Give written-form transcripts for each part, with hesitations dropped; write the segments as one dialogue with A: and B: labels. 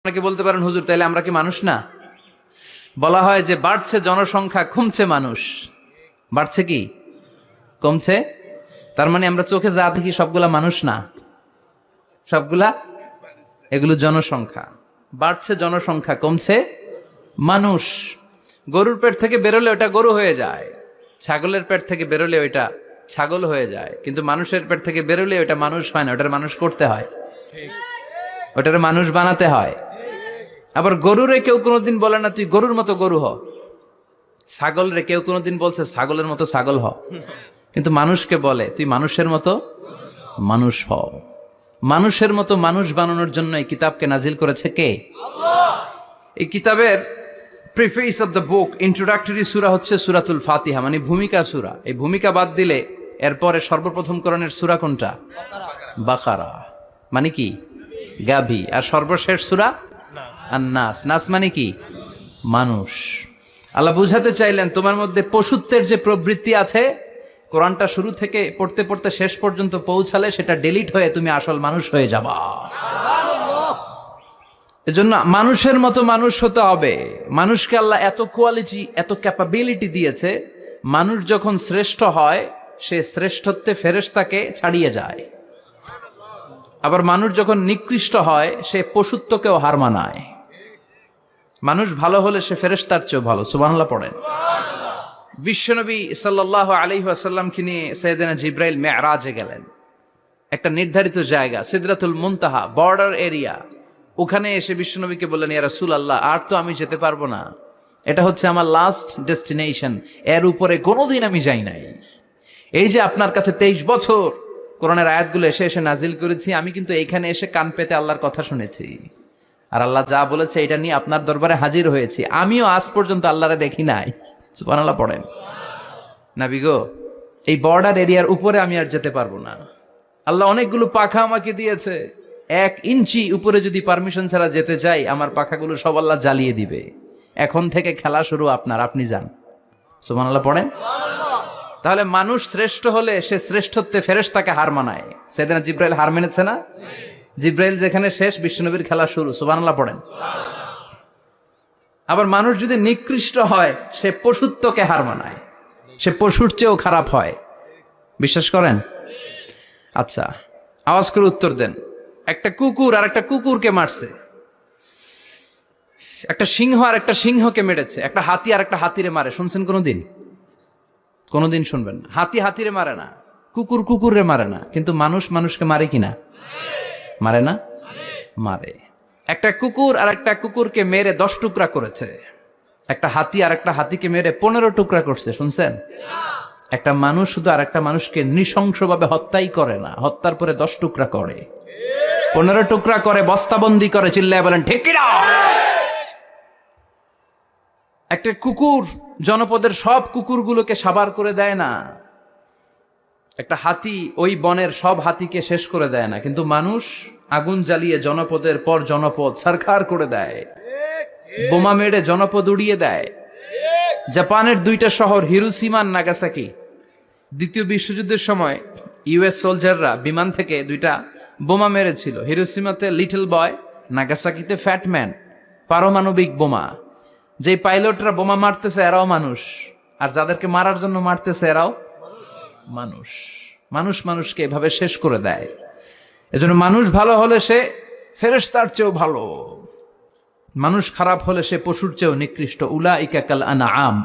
A: অনেকে বলতে পারেন, হুজুর তাইলে আমরা কি মানুষ না? বলা হয় যে বাড়ছে জনসংখ্যা, কমছে মানুষ। বাড়ছে কি কমছে? তার মানে আমরা চোখে যা দেখি সবগুলা মানুষ না, সবগুলা এগুলো জনসংখ্যা। বাড়ছে জনসংখ্যা, কমছে মানুষ। গরুর পেট থেকে বেরোলে ওটা গরু হয়ে যায়, ছাগলের পেট থেকে বেরোলে ওইটা ছাগল হয়ে যায়, কিন্তু মানুষের পেট থেকে বেরোলে ওটা মানুষ হয় না, ওটার মানুষ করতে হয়, ওটার মানুষ বানাতে হয়। আবার গরুরে কেউ কোনোদিন বলে না তুই গরুর মতো গরু হ, ছাগল রে কেউ কোনোদিন বলছে ছাগলের মতো ছাগল হ, কিন্তু মানুষকে বলে তুই মানুষের মতো মানুষ হ। মানুষের মতো মানুষ বানানোর জন্য এই কিতাবকে নাজিল করেছে কে? এই কিতাবের preface of the book, introductory সূরা হচ্ছে সূরাতুল ফাতিহা, মানে ভূমিকা সূরা। এই ভূমিকা বাদ দিলে এরপরে সর্বপ্রথম কোরআনের সূরা কোনটা? বাকারা, মানে কি গাভী। আর সর্বশেষ সূরা আন-নাস। নাস মানে কি? মানুষ। আল্লাহ বুঝাতে চাইলেন তোমার মধ্যে পশুত্বের যে প্রবৃত্তি আছে, কোরআনটা শুরু থেকে পড়তে পড়তে শেষ পর্যন্ত পৌঁছালে সেটা ডিলিট হয়ে তুমি আসল মানুষ হয়ে যাবা। এজন্য মানুষের মতো মানুষ হতে হবে। মানুষকে আল্লাহ এত কোয়ালিটি, এত ক্যাপাবিলিটি দিয়েছে, মানুষ যখন শ্রেষ্ঠ হয় সে শ্রেষ্ঠত্বে ফেরেশতাকে ছাড়িয়ে যায়। আবার মানুষ যখন নিকৃষ্ট হয় সে পশুত্বকেও হার মানায়। মানুষ ভালো হলে সে ফেরেশতার চেয়েও ভালো। সুবহানাল্লাহ পড়েন। বিশ্বনবী সাল্লাল্লাহু আলাইহি ওয়াসাল্লামকে নিয়ে সাইয়েদনা জিবরাইল মেরাজে গেলেন। একটা নির্ধারিত জায়গা, সিদরাতুল মুনতাহা, বর্ডার এরিয়া। ওখানে এসে বিশ্বনবীকে বললেন, ইয়া রাসূলুল্লাহ, আর তো আমি যেতে পারবো না, এটা হচ্ছে আমার লাস্ট ডেস্টিনেশন, এর উপরে কোনোদিন আমি যাই নাই। এই যে আপনার কাছে 23 বছর কোরআনের আয়াতগুলো এসে এসে নাজিল করেছি, আমি কিন্তু এইখানে এসে কান পেতে আল্লাহর কথা শুনেছি, আর আল্লাহ যা বলেছে এটা নিয়ে আপনার দরবারে হাজির হয়েছি। আমিও আজ পর্যন্ত আল্লাহরে দেখি নাই। সুবহানাল্লাহ পড়েন। নবী গো, এই বর্ডার এরিয়ার উপরে আমি আর যেতে পারবো না। আল্লাহ অনেকগুলো পাখা আমাকে দিয়েছে, 1 ইঞ্চি উপরে যদি পারমিশন ছাড়া যেতে চাই, আমার পাখাগুলো সব আল্লাহ জ্বালিয়ে দিবে। এখন থেকে খেলা শুরু আপনার, আপনি যান। সুবহানাল্লাহ পড়েন। তাহলে মানুষ শ্রেষ্ঠ হলে সে শ্রেষ্ঠত্বে ফেরেশতাকে হার মানায়। সাইয়েদনা জিবরাইল হার মেনেছে না? জিবরাইল যেখানে শেষ, বিশ্বনবীর খেলা শুরু। সুবহানাল্লাহ পড়েন। আবার মানুষ যদি নিকৃষ্ট হয় সে পশুত্বকে হার মানায়, সে পশুর চেয়েও খারাপ হয়। বিশ্বাস করেন? আচ্ছা, আওয়াজ করে উত্তর দেন। একটা কুকুর আর একটা কুকুরকে মারছে, একটা সিংহ আর একটা সিংহকে মেরেছে, একটা হাতি আর একটা হাতিরে মারে। শুনছেন কোনোদিন? কোনোদিন শুনবেন না। হাতি হাতিরে মারে না, কুকুর কুকুরে মারে না, কিন্তু মানুষ মানুষকে মারে কিনা? মারে না? মারে। একটা কুকুর আর একটা কুকুরকে মেরে 10 টুকরা করেছে, একটা হাতি আর একটা হাতিকে মেরে 15 টুকরা করছে। শুনছেন? একটা মানুষ শুধু আর একটা মানুষকে নৃশংসভাবে হত্যাই করে না, হত্যার পরে 10 টুকরা করে, 15 টুকরা করে, বস্তাবন্দি করে। চিল্লায় বলেন ঠিক কিনা? একটা কুকুর জনপদের সব কুকুরগুলোকে সাবার করে দেয় না, একটা হাতি ওই বনের সব হাতিকে শেষ করে দেয় না, কিন্তু মানুষ আগুন জ্বালিয়ে জনপদের পর জনপদ ছারখার করে দেয়, বোমা মেরে জনপদ উড়িয়ে দেয়। জাপানের 2টা শহর, হিরোশিমা আর নাগাসাকি, দ্বিতীয় বিশ্বযুদ্ধের সময় ইউএস সোলজাররা বিমান থেকে 2টা বোমা মেরেছিল। হিরোশিমাতে লিটল বয়, নাগাসাকিতে ফ্যাট ম্যান। পারমাণবিক বোমা। যেই পাইলটরা বোমা মারতেছে এরাও মানুষ, আর যাদেরকে মারার জন্য মারতেছে এরাও মানুষ। মানুষ মানুষকে এভাবে শেষ করে দেয়। এজন্য মানুষ ভালো হলে সে ফেরেশতার চেয়েও ভালো, মানুষ খারাপ হলে সে পশুর চেয়েও নিকৃষ্ট। উলাইকা কাল আনআম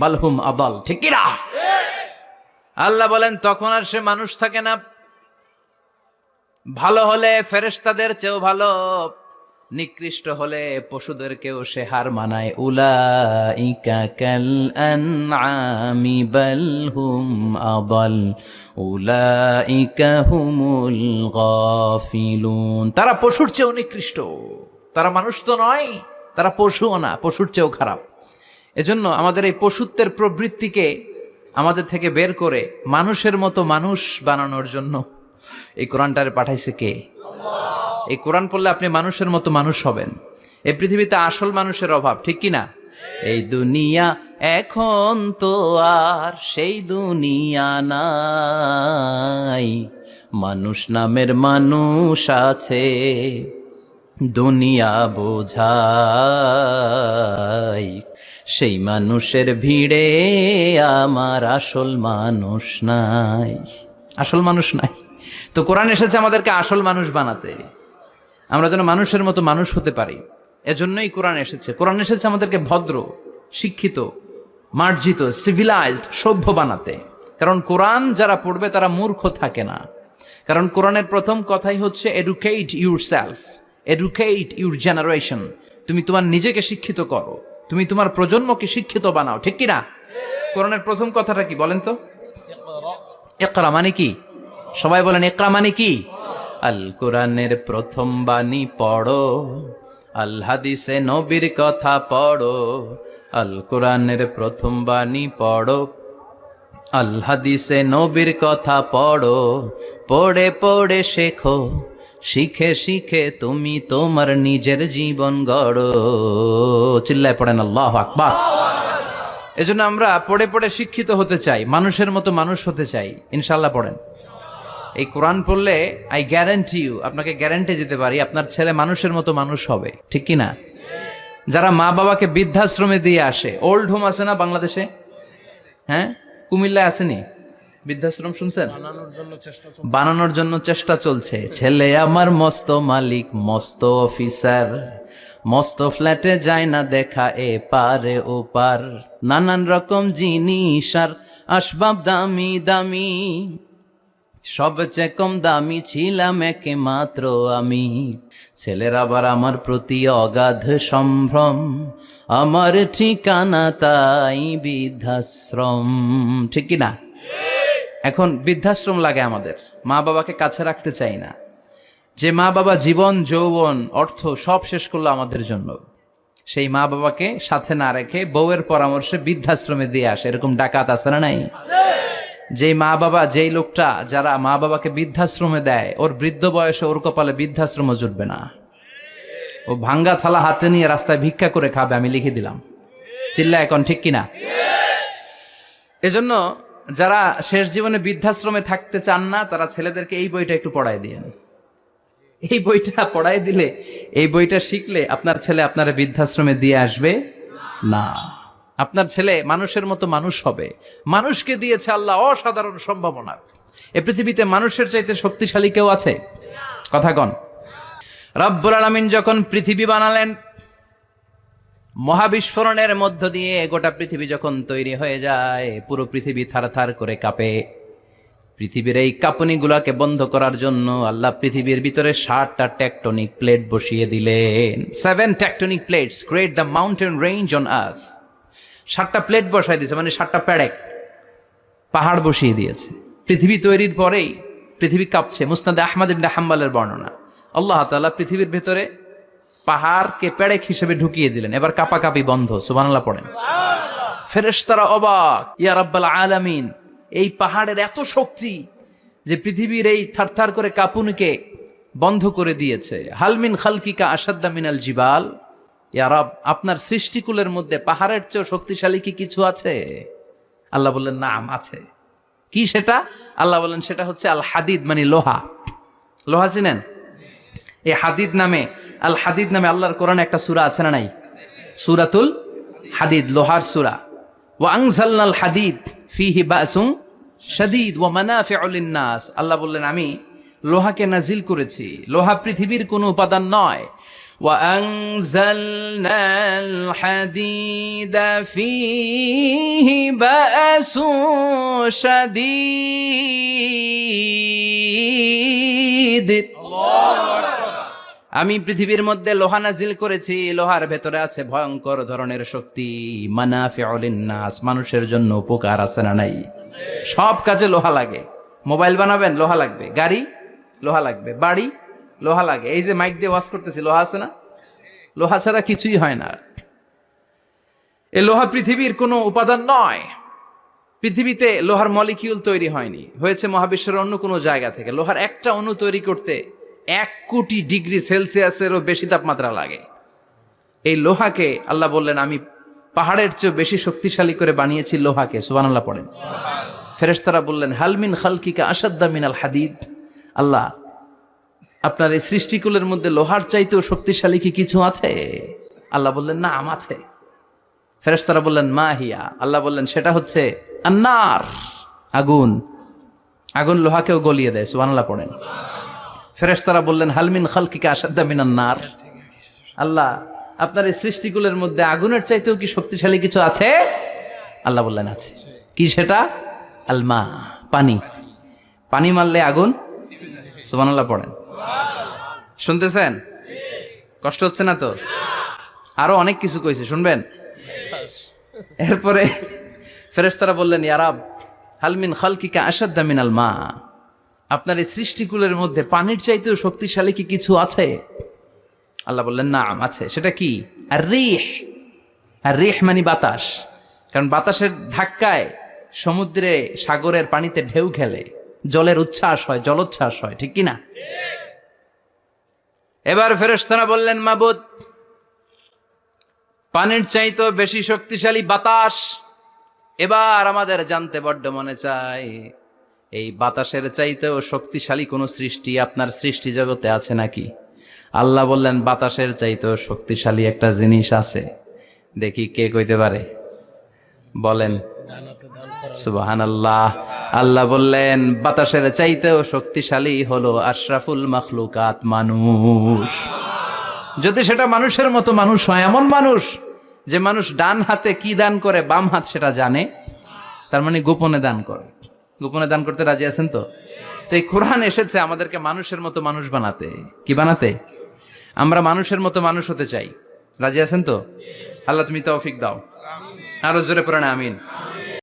A: বাল হুম আদাল। ঠিক কি না? আল্লাহ বলেন তখন আর সে মানুষ থাকে না। ভালো হলে ফেরেশতাদের চেয়েও ভালো, নিকৃষ্ট হলে পশুদেরকেও সে হার মানায়। উলাইকা কাল আনআমি বাল হুম আদাল উলাইকা হুমুল গাফিলুন। তারা পশুর চেয়েও নিকৃষ্ট, তারা মানুষ তো নয়, তারা পশুও না, পশুর চেয়েও খারাপ। এজন্য আমাদের এই পশুত্বের প্রবৃত্তিকে আমাদের থেকে বের করে মানুষের মতো মানুষ বানানোর জন্য এই কোরআনটারে পাঠাইছে কে? এই কোরআন পড়লে আপনি মানুষের মতো মানুষ হবেন। এই পৃথিবীতে আসল মানুষের অভাব, ঠিক কি না? এই দুনিয়া এখন তো আর সেই দুনিয়া নাই, মানুষ নামের মানুষ আছে। দুনিয়া বোঝাই, সেই মানুষের ভিড়ে আমার আসল মানুষ নাই। আসল মানুষ নাই। তো কোরআন এসেছে আমাদেরকে আসল মানুষ বানাতে, আমরা যেন মানুষের মতো মানুষ হতে পারি। এজন্যই কোরআন এসেছে। কোরআন এসেছে আমাদেরকে ভদ্র, শিক্ষিত, মার্জিত, সিভিলাইজড, সভ্য বানাতে। কারণ কোরআন যারা পড়বে তারা মূর্খ থাকে না। কারণ কোরআনের প্রথম কথাই হচ্ছে educate your self, educate your generation. তুমি তোমার নিজেকে শিক্ষিত করো, তুমি তোমার প্রজন্মকে শিক্ষিত বানাও, ঠিক কিনা? কোরআনের প্রথম কথাটা কি বলেন তো? ইকরা মানে কি? সবাই বলেন ইকরা মানে কি? আল কোরআনের প্রথম বাণী পড়ো, আল হাদিসে নবীর কথা পড়ো। আল কোরআনের প্রথম বাণী পড়ো, আল হাদিসে নবীর কথা পড়ো। পড়ে পড়ে শেখো, শিখে শিখে তুমি তোমার নিজের জীবন গড়ো। চিল্লায় পড়েন আল্লাহু আকবার। এজন্য আমরা পড়ে পড়ে শিক্ষিত হতে চাই, মানুষের মতো মানুষ হতে চাই। ইনশাআল্লাহ পড়েন। এই কোরআন পড়লে আই গ্যারান্টি ইউ, আপনাকে গ্যারান্টি দিতে পারি আপনার ছেলে মানুষের মতো মানুষ হবে, ঠিক কি না? যারা মা বাবাকে বৃদ্ধাশ্রমে দিয়ে আসে, ওল্ড হোম আছে না বাংলাদেশে? হ্যাঁ, কুমিল্লায় আসেনি বৃদ্ধাশ্রম? শুনছেন? বানানোর জন্য চেষ্টা চলছে। ছেলে আমার মস্ত মালিক, মস্ত অফিসার, মস্ত ফ্ল্যাটে যায় না দেখা এ পারে ও পার। নানান রকম জিনিস আর আসবাব দামি দামি, সবচেয়ে কম দামি ছিলাম একে মাত্র আমি। ছেলের আবার আমার প্রতি অগাধ সম্ভ্রম, আমার ঠিকানা তাই বৃদ্ধাশ্রম, ঠিক কি না? এখন বৃদ্ধাশ্রম লাগে আমাদের, মা বাবাকে কাছে রাখতে চাই না। যে মা বাবা জীবন যৌবন অর্থ সব শেষ করলো আমাদের জন্য, সেই মা বাবাকে সাথে না রেখে বউয়ের পরামর্শে বৃদ্ধাশ্রমে দিয়ে আসে, এরকম ডাকাত আছে না নাই? যেই মা বাবা, যেই লোকটা যারা মা বাবাকে বৃদ্ধাশ্রমে দেয়, ওর বৃদ্ধ বয়সে ওর কপালে বৃদ্ধাশ্রম জুটবে না। ও ভাঙ্গা থালা হাতে নিয়ে রাস্তায় ভিক্ষা করে খাবে, আমি লিখে দিলাম। চিল্লা এখন, ঠিক কিনা? এজন্য যারা শেষ জীবনে বৃদ্ধাশ্রমে থাকতে চান না, তারা ছেলেদেরকে এই বইটা একটু পড়ায় দিয়েন। এই বইটা পড়ায় দিলে, এই বইটা শিখলে আপনার ছেলে আপনার বৃদ্ধাশ্রমে দিয়ে আসবে না। আপনার ছেলে মানুষের মতো মানুষ হবে। মানুষকে দিয়েছে আল্লাহ অসাধারণ সম্ভাবনা। এই পৃথিবীতে মানুষের চাইতে শক্তিশালী কেউ আছে? কথা কন। রব্বুল আলামিন যখন পৃথিবী বানালেন, মহাবিস্ফোরণের মধ্য দিয়ে গোটা পৃথিবী যখন তৈরি হয়ে যায়, পুরো পৃথিবী থারথার করে কাঁপে। পৃথিবীর এই কাঁপুনিগুলাকে বন্ধ করার জন্য আল্লাহ পৃথিবীর ভিতরে 7টা টেকটনিক প্লেট বসিয়ে দিলেন। 7 tectonic plates create the mountain range on earth. 7টা প্লেট বসাই দিয়েছে, মানে 7টা পেরেক, পাহাড় বসিয়ে দিয়েছে। পৃথিবী তৈরির পরেই পৃথিবী কাঁপছে। মুসনাদে আহমদ ইবনে হাম্বলের বর্ণনা, আল্লাহ তাআলা পৃথিবীর ভেতরে পাহাড়কে পেরেক হিসেবে ঢুকিয়ে দিলেন। এবার কাঁপাকাঁপি বন্ধ। সুবহানাল্লাহ পড়েন। ফেরেশতারা অবাক, ইয়া রাব্বাল আলামিন, এই পাহাড়ের এত শক্তি যে পৃথিবীর এই থারথার করে কাঁপুনিকে বন্ধ করে দিয়েছে। হালমিন খালকিকা আসাদ্দা মিনাল জিবাল, ইয়া রব, আপনার সৃষ্টিকুলের মধ্যে পাহাড়ের চেয়েও শক্তিশালী কি কিছু আছে? আল্লাহ বললেন নাম আছে। কি সেটা? আল্লাহ বললেন সেটা হচ্ছে আল হাদিদ, মানে লোহা। লোহা চিনেন? এই হাদিদ নামে, আল হাদিদ নামে আল্লাহর কোরআনে একটা সূরা আছে না নাই? সূরাতুল হাদিদ, লোহার সূরা। ওয়া আনজালনাল হাদিদ ফিহি বাসুন শাদীদ ওয়া মানাফিউ লিন-নাস। আল্লাহ বললেন আমি লোহাকে নাজিল করেছি। লোহা পৃথিবীর কোনো উপাদান নয়। ওয়া আনজালনাল হাদিদা ফিহি বাসুন শাদীদ। আমি পৃথিবীর মধ্যে লোহা নাজিল করেছি, লোহার ভেতরে আছে ভয়ঙ্কর ধরনের শক্তি। মানাফিউ লিন-নাস, মানুষের জন্য উপকার আছে না নাই? সব কাজে লোহা লাগে। মোবাইল বানাবেন, লোহা লাগবে। গাড়ি, লোহা লাগবে। বাড়ি, লোহা লাগে। এই যে মাইক দিয়ে ওয়াজ করতেছি, লোহা আছে না? লোহা ছাড়া কিছুই হয় না। এই লোহা পৃথিবীর কোনো উপাদান নয়। পৃথিবীতে লোহার মলিকিউল তৈরি হয়নি, হয়েছে মহাবিশ্বের অন্য কোনো জায়গা থেকে। লোহার একটা অণু তৈরি করতে 1 কোটি ডিগ্রি সেলসিয়াসেরও বেশি তাপমাত্রা লাগে। এই লোহাকে আল্লাহ বললেন আমি পাহাড়ের চেয়ে বেশি শক্তিশালী করে বানিয়েছি লোহাকে। সুবহানাল্লাহ পড়েন। ফেরেশতারা বললেন হালমিন খালকিকা আসাদ্দা মিনাল হাদিদ। আল্লাহ, আপনার এই সৃষ্টিকুলের মধ্যে লোহার চাইতেও শক্তিশালী কি কিছু আছে? আল্লাহ বললেন নাম আছে। ফেরেশতারা বললেন মা হিয়া, আল্লাহ বললেন সেটা হচ্ছে আন্নার, আগুন। আগুন লোহাকেও গলিয়ে দেয়, সুবহানাল্লাহ পড়েন। ফেরেশতারা বললেন হালমিন খালকিকা আশাদ্দা মিনান নার, আল্লাহ আপনার এই সৃষ্টিকুলের মধ্যে আগুনের চাইতেও কি শক্তিশালী কিছু আছে? আল্লাহ বললেন আছে। কি সেটা? আলমা, পানি। পানি মারলে আগুন, সুবহানাল্লাহ পড়েন। শুনতেছেন? কষ্ট হচ্ছে না তো? আরো অনেক কিছু কইছে, শুনবেন? এরপরে ফেরেশতারা বললেন ইয়া রাব হালমিন খালকিকা আশাদ্দা মিনাল মা, আপনার এই সৃষ্টিকুলের মধ্যে পানির চাইতেও শক্তিশালী কি কিছু আছে? আল্লাহ বললেন নাম আছে। সেটা কি? আর রিহ। আর রিহ মানে বাতাস। কারণ বাতাসের ধাক্কায় সমুদ্রে সাগরের পানিতে ঢেউ খেলে, জলের উচ্ছ্বাস হয়, জলোচ্ছ্বাস হয়, ঠিক কি না? এবার ফেরেশতারা বললেন মাবুদ পানির চাইতেও বেশি শক্তিশালী বাতাস। এবার আমাদের জানতে বড্ড মনে চায় এই বাতাসের চাইতেও শক্তিশালী কোন সৃষ্টি আপনার সৃষ্টি জগতে আছে নাকি? আল্লাহ বললেন বাতাসের চাইতেও শক্তিশালী একটা জিনিস আছে, দেখি কে কইতে পারে, বলেন। সুবহানাল্লাহ। আল্লাহ বললেন বাতাসের চাইতেও শক্তিশালী হলো আশরাফুল মাখলুকাত, মানুষ। যদি সেটা মানুষের মতো মানুষ হয়, এমন মানুষ যে মানুষ ডান হাতে কি দান করে বাম হাত সেটা জানে, তার মানে গোপনে দান করে। গোপনে দান করতে রাজি আছেন তো? তো এই কোরআন এসেছে আমাদেরকে মানুষের মতো মানুষ বানাতে। কি বানাতে? আমরা মানুষের মতো মানুষ হতে চাই। রাজি আছেন তো? আল্লাহ তুমি তৌফিক দাও। আরো জোরে পড়েন আমিন।